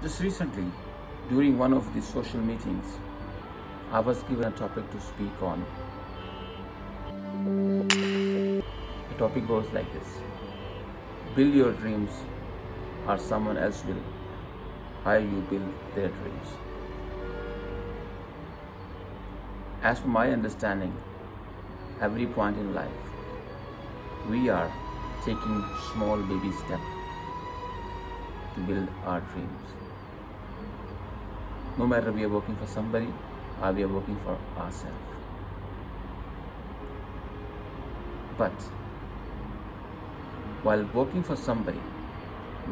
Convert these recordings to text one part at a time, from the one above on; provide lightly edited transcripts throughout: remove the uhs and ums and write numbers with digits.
Just recently, during one of these social meetings, I was given a topic to speak on. The topic goes like this: build your dreams, or someone else will hire you build their dreams. As per my understanding, every point in life, we are taking small baby steps to build our dreams. No matter we are working for somebody or we are working for ourselves. But while working for somebody,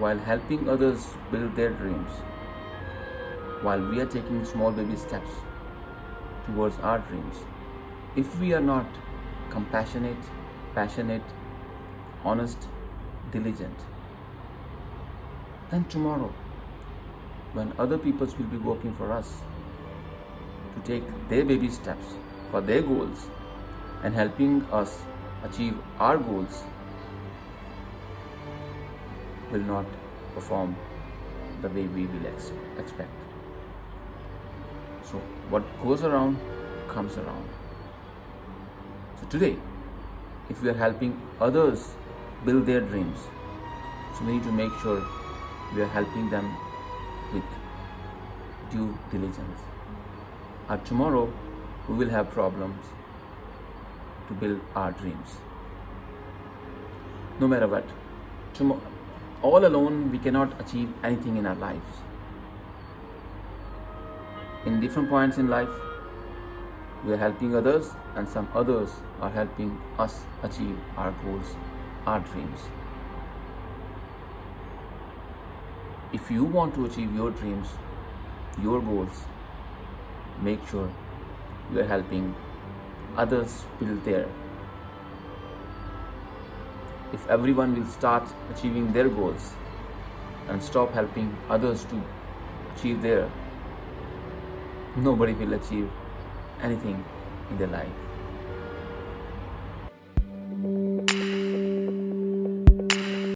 while helping others build their dreams, while we are taking small baby steps towards our dreams, if we are not compassionate, passionate, honest, diligent, then tomorrow, when other peoples will be working for us to take their baby steps for their goals and helping us achieve our goals, will not perform the way we will expect. So what goes around comes around. So today, if we are helping others build their dreams, so we need to make sure we are helping them with due diligence. Or tomorrow, we will have problems to build our dreams. No matter what, all alone we cannot achieve anything in our lives. In different points in life, we are helping others, and some others are helping us achieve our goals, our dreams. If you want to achieve your dreams, your goals, make sure you are helping others build their. If everyone will start achieving their goals and stop helping others to achieve their, nobody will achieve anything in their life.